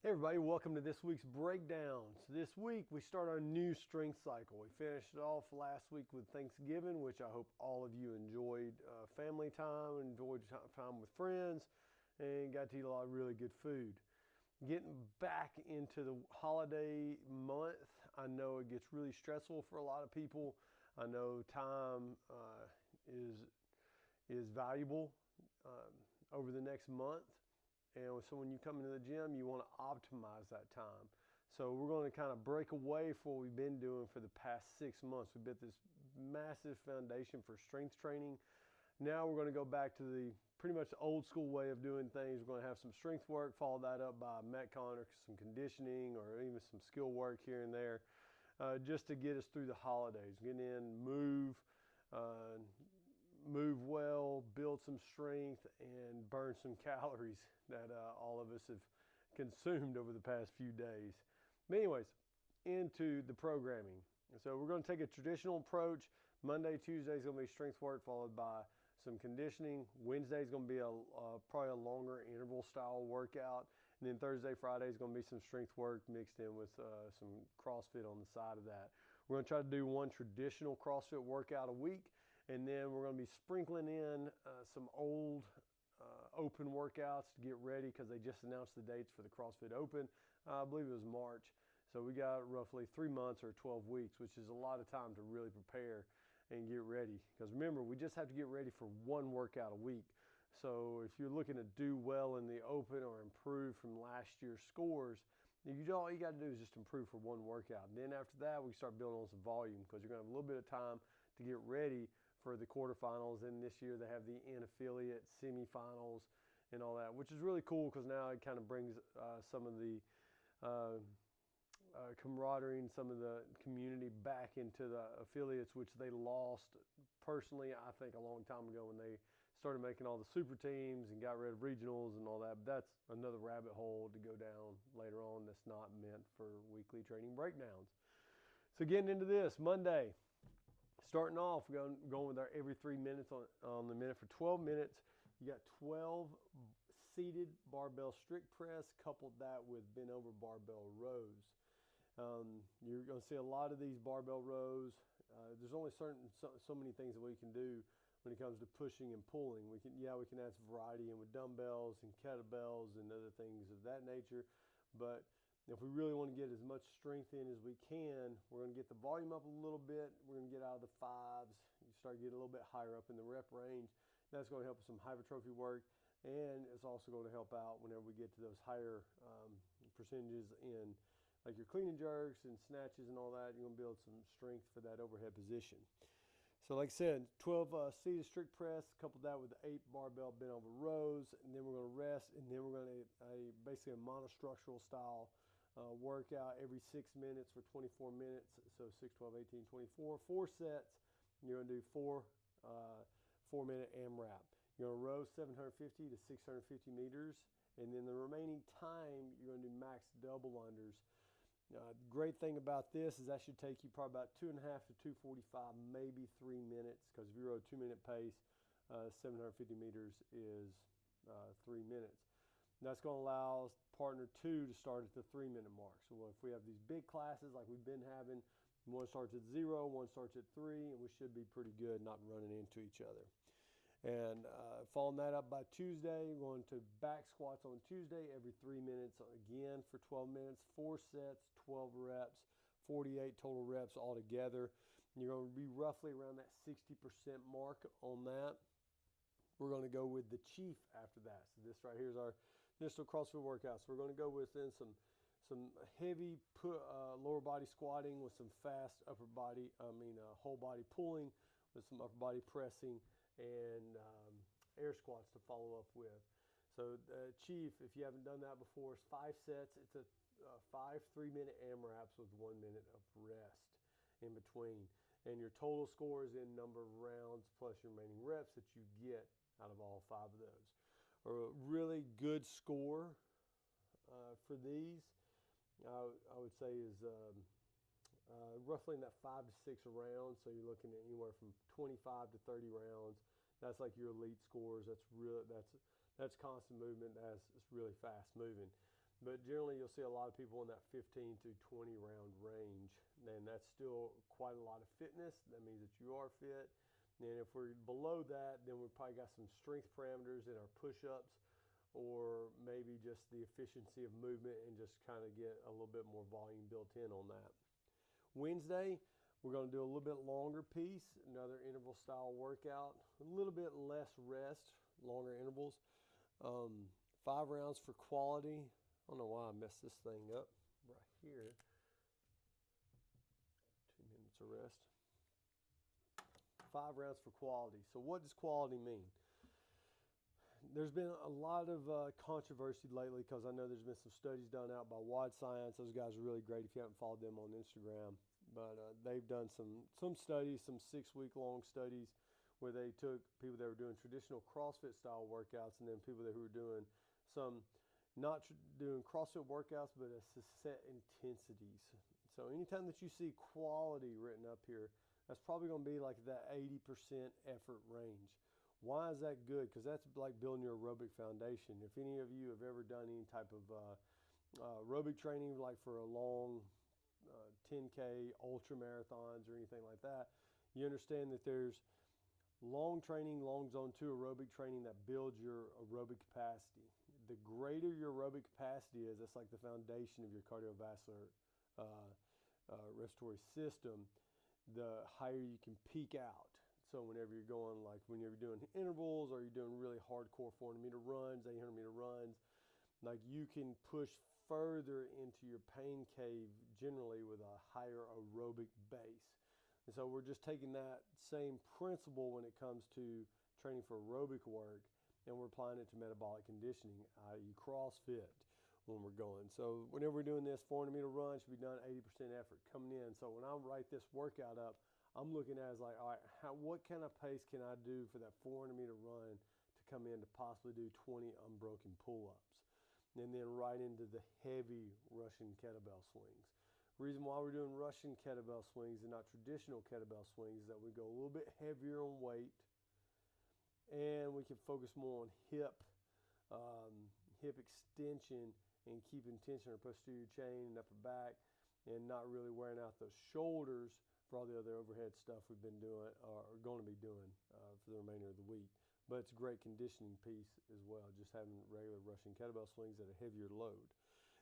Hey everybody, welcome to this week's breakdown. So this week we start our new strength cycle. We finished it off last week with Thanksgiving, which I hope all of you enjoyed family time, enjoyed time with friends, and got to eat a lot of really good food. Getting back into the holiday month, I know it gets really stressful for a lot of people. I know time is valuable over the next month. And so when you come into the gym, you want to optimize that time. So we're going to kind of break away from what we've been doing for the past 6 months. We built this massive foundation for strength training. Now we're going to go back to the pretty much the old school way of doing things. We're going to have some strength work, follow that up by Metcon or some conditioning or even some skill work here and there, just to get us through the holidays. Get in, move well, build some strength, and burn some calories that all of us have consumed over the past few days. But anyways, into the programming. So we're going to take a traditional approach. Monday, Tuesday is going to be strength work followed by some conditioning. Wednesday is going to be probably a longer interval style workout. And then Thursday, Friday is going to be some strength work mixed in with some CrossFit on the side of that. We're going to try to do one traditional CrossFit workout a week. And then we're going to be sprinkling in some old open workouts to get ready because they just announced the dates for the CrossFit Open. I believe it was March. So we got roughly 3 months or 12 weeks, which is a lot of time to really prepare and get ready. Because remember, we just have to get ready for one workout a week. So if you're looking to do well in the Open or improve from last year's scores, all you got to do is just improve for one workout. And then after that, we start building on some volume because you're going to have a little bit of time to get ready for the quarterfinals. And this year they have the in-affiliate semifinals and all that, which is really cool because now it kind of brings some of the camaraderie and some of the community back into the affiliates, which they lost personally, I think, a long time ago when they started making all the super teams and got rid of regionals and all that. But that's another rabbit hole to go down later on that's not meant for weekly training breakdowns. So getting into this, Monday, starting off, we're going with our every 3 minutes on the minute for 12 minutes. You got 12 seated barbell strict press, coupled that with bent over barbell rows. You're going to see a lot of these barbell rows. There's only so many things that we can do when it comes to pushing and pulling. We can add some variety in with dumbbells and kettlebells and other things of that nature. But if we really want to get as much strength in as we can, we're going to get the volume up a little bit. We're going to get out of the fives. You start getting a little bit higher up in the rep range. That's going to help with some hypertrophy work. And it's also going to help out whenever we get to those higher percentages in like your clean and jerks and snatches and all that. You're going to build some strength for that overhead position. So like I said, 12 seated strict press, couple that with the 8 barbell bent over rows, and then we're going to rest, and then we're going to basically a monostructural style workout every 6 minutes for 24 minutes. So 6, 12, 18, 24, 4 sets. You're going to do 4 4-minute AMRAP. You're going to row 750 to 650 meters, and then the remaining time you're going to do max double unders. Great thing about this is that should take you probably about 2.5 to 2:45, maybe 3 minutes, because if you row a 2-minute pace, 750 meters is 3 minutes. And that's going to allow partner 2 to start at the 3-minute mark. So if we have these big classes like we've been having, one starts at 0, one starts at 3, and we should be pretty good not running into each other. And following that up by Tuesday, we're going to back squats on Tuesday every 3 minutes again for 12 minutes, 4 sets, 12 reps, 48 total reps altogether. And you're going to be roughly around that 60% mark on that. We're going to go with the Chief after that. So this right here is our initial CrossFit workout. So we're going to go within some heavy lower body squatting with some fast whole body pulling with some upper body pressing and air squats to follow up with. So Chief, if you haven't done that before, is 5 sets. It's a 5 3-minute AMRAPs with 1 minute of rest in between. And your total score is in number of rounds plus your remaining reps that you get out of all 5 of those. A really good score for these, I would say, is roughly in that 5 to 6 rounds. So you're looking at anywhere from 25 to 30 rounds. That's like your elite scores. That's constant movement. It's really fast moving. But generally, you'll see a lot of people in that 15 through 20 round range, and that's still quite a lot of fitness. That means that you are fit. And if we're below that, then we've probably got some strength parameters in our push-ups, or maybe just the efficiency of movement and just kind of get a little bit more volume built in on that. Wednesday, we're going to do a little bit longer piece, another interval style workout, a little bit less rest, longer intervals. 5 rounds for quality. I don't know why I messed this thing up right here. 2 minutes of rest. 5 rounds for quality. So what does quality mean? There's been a lot of controversy lately because I know there's been some studies done out by Wide Science. Those guys are really great if you haven't followed them on Instagram. But they've done some studies, some 6-week-long studies where they took people that were doing traditional CrossFit style workouts and then people that who were doing some not doing CrossFit workouts but set intensities. So anytime that you see quality written up here, that's probably going to be like that 80% effort range. Why is that good? Because that's like building your aerobic foundation. If any of you have ever done any type of aerobic training, like for a long 10K ultra marathons or anything like that, you understand that there's long training, long zone 2 aerobic training that builds your aerobic capacity. The greater your aerobic capacity is, that's like the foundation of your cardiovascular respiratory system, the higher you can peak out. So whenever you're going, like whenever you're doing intervals or you're doing really hardcore 400-meter runs, 800-meter runs, like you can push further into your pain cave generally with a higher aerobic base. And so we're just taking that same principle when it comes to training for aerobic work, and we're applying it to metabolic conditioning, i.e. CrossFit, when we're going. So whenever we're doing this, 400-meter run should be done 80% effort coming in. So when I write this workout up, I'm looking at it as like, all right, what kind of pace can I do for that 400-meter run to come in to possibly do 20 unbroken pull-ups? And then right into the heavy Russian kettlebell swings. Reason why we're doing Russian kettlebell swings and not traditional kettlebell swings is that we go a little bit heavier on weight, and we can focus more on hip extension and keeping tension or posterior chain and upper back, and not really wearing out those shoulders for all the other overhead stuff we've been doing or are going to be doing for the remainder of the week. But it's a great conditioning piece as well, just having regular Russian kettlebell swings at a heavier load.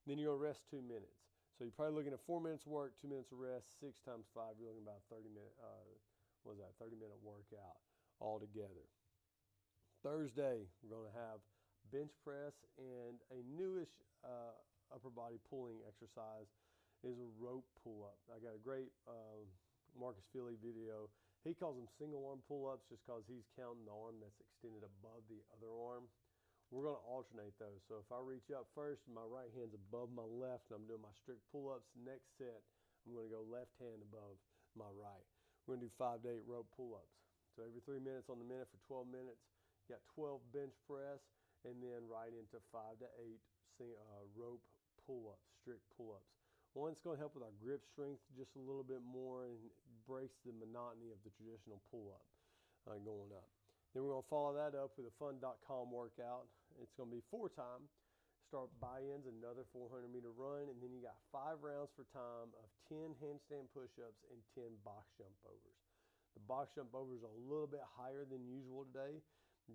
Then you're going to rest 2 minutes. So you're probably looking at 4 minutes work, 2 minutes of rest, 6 times 5, you're looking at about 30-minute workout altogether. Thursday, we're going to have bench press, and a newish upper body pulling exercise is a rope pull-up. I got a great Marcus Filly video. He calls them single arm pull-ups just because he's counting the arm that's extended above the other arm. We're going to alternate those. So if I reach up first and my right hand's above my left and I'm doing my strict pull-ups, next set I'm going to go left hand above my right. We're going to do 5 to 8 rope pull-ups. So every 3 minutes on the minute for 12 minutes, you got 12 bench press, and then right into 5 to 8 rope pull-ups, strict pull-ups. One, it's going to help with our grip strength just a little bit more and breaks the monotony of the traditional pull-up going up. Then we're going to follow that up with a fun.com workout. It's going to be 4 time. Start buy-ins, another 400-meter run, and then you got 5 rounds for time of 10 handstand push-ups and 10 box jump overs. The box jump overs are a little bit higher than usual today,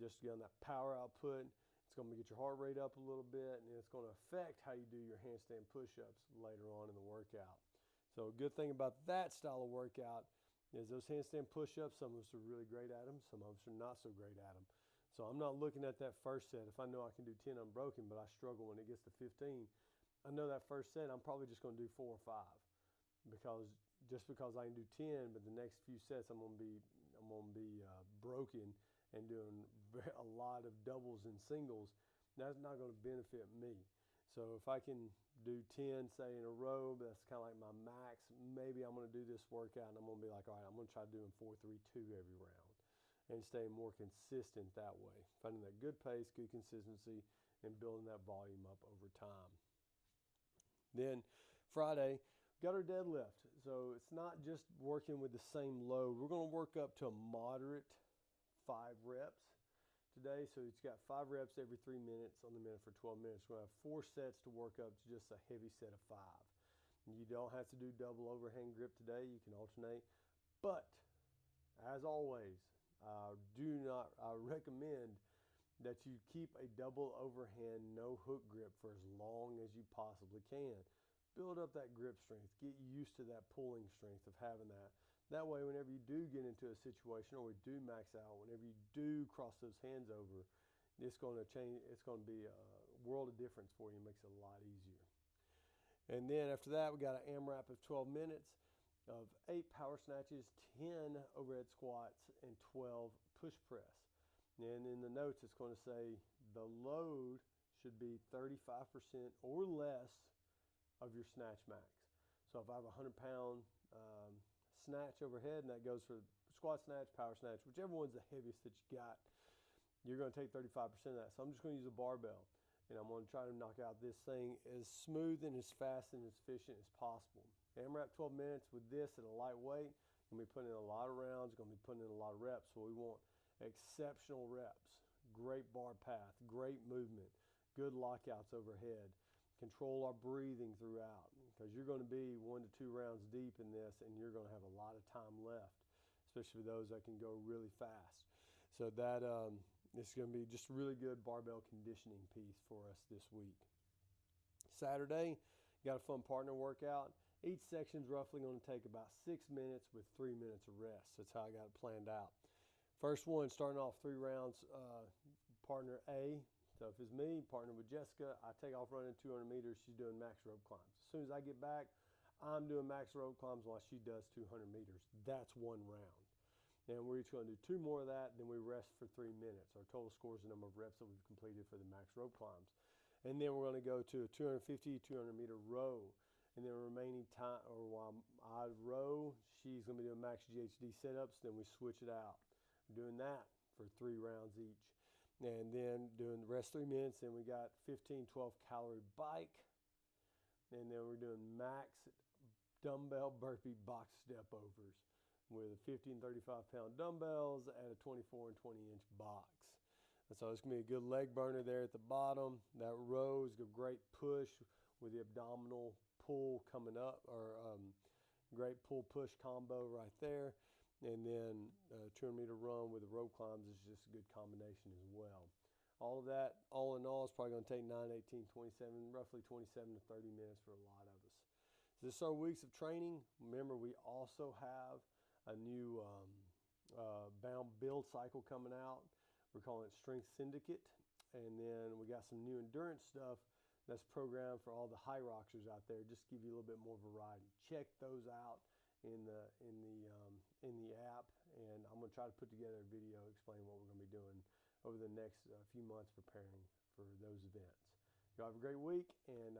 just getting that power output. It's going to get your heart rate up a little bit, and it's going to affect how you do your handstand push-ups later on in the workout. So a good thing about that style of workout is those handstand push-ups, some of us are really great at them, some of us are not so great at them. So I'm not looking at that first set. If I know I can do 10 unbroken, but I struggle when it gets to 15, I know that first set I'm probably just going to do 4 or 5, because I can do 10, but the next few sets I'm going to be broken and doing a lot of doubles and singles. That's not going to benefit me. So if I can do 10, say, in a row, that's kind of like my max, maybe I'm going to do this workout and I'm going to be like, all right, I'm going to try doing 4-3-2 every round and staying more consistent that way. Finding that good pace, good consistency, and building that volume up over time. Then Friday, got our deadlift. So it's not just working with the same load. We're going to work up to a moderate 5 reps today. So it's got 5 reps every 3 minutes on the minute for 12 minutes. We're going to have 4 sets to work up to just a heavy set of 5. You don't have to do double overhand grip today. You can alternate. But as always, I recommend that you keep a double overhand no hook grip for as long as you possibly can. Build up that grip strength. Get used to that pulling strength of having that. That way, whenever you do get into a situation or we do max out, whenever you do cross those hands over, it's going to change. It's going to be a world of difference for you. It makes it a lot easier. And then after that, we got an AMRAP of 12 minutes of 8 power snatches, 10 overhead squats, and 12 push press. And in the notes, it's going to say the load should be 35% or less of your snatch max. So if I have a 100-pound snatch overhead, and that goes for squat snatch, power snatch, whichever one's the heaviest that you got, you're going to take 35% of that. So I'm just going to use a barbell, and I'm going to try to knock out this thing as smooth and as fast and as efficient as possible. AMRAP 12 minutes with this at a light weight. Going to be putting in a lot of rounds, going to be putting in a lot of reps. So we want exceptional reps, great bar path, great movement, good lockouts overhead. Control our breathing throughout, because you're going to be 1 to 2 rounds deep in this, and you're going to have a lot of time left, especially for those that can go really fast. So that this is going to be just a really good barbell conditioning piece for us this week. Saturday, got a fun partner workout. Each section is roughly going to take about 6 minutes with 3 minutes of rest. That's how I got it planned out. First one, starting off 3 rounds, partner A. So if it's me, partner with Jessica, I take off running 200 meters. She's doing max rope climbs. As soon as I get back, I'm doing max rope climbs while she does 200 meters. That's 1 round. Then we're each going to do 2 more of that. Then we rest for 3 minutes. Our total score is the number of reps that we've completed for the max rope climbs. And then we're going to go to a 250, 200 meter row. And then remaining time, or while I row, she's going to be doing max GHD setups. Then we switch it out. We're doing that for 3 rounds each. And then doing the rest 3 minutes, and we got 15, 12 calorie bike. And then we're doing max dumbbell burpee box step overs with 50 and 35 pound dumbbells at a 24 and 20 inch box. And so it's going to be a good leg burner there at the bottom. That row is a great push with the abdominal pull coming up, or great pull push combo right there. And then a 200 meter run with the rope climbs is just a good combination as well. All of that, all in all, is probably going to take 9, 18, 27, roughly 27 to 30 minutes for a lot of us. So this is our weeks of training. Remember, we also have a new bound build cycle coming out. We're calling it Strength Syndicate. And then we got some new endurance stuff that's programmed for all the high rockers out there, just to give you a little bit more variety. Check those out in the app, and I'm going to try to put together a video explaining what we're going to be doing over the next few months preparing for those events. You all have a great week, and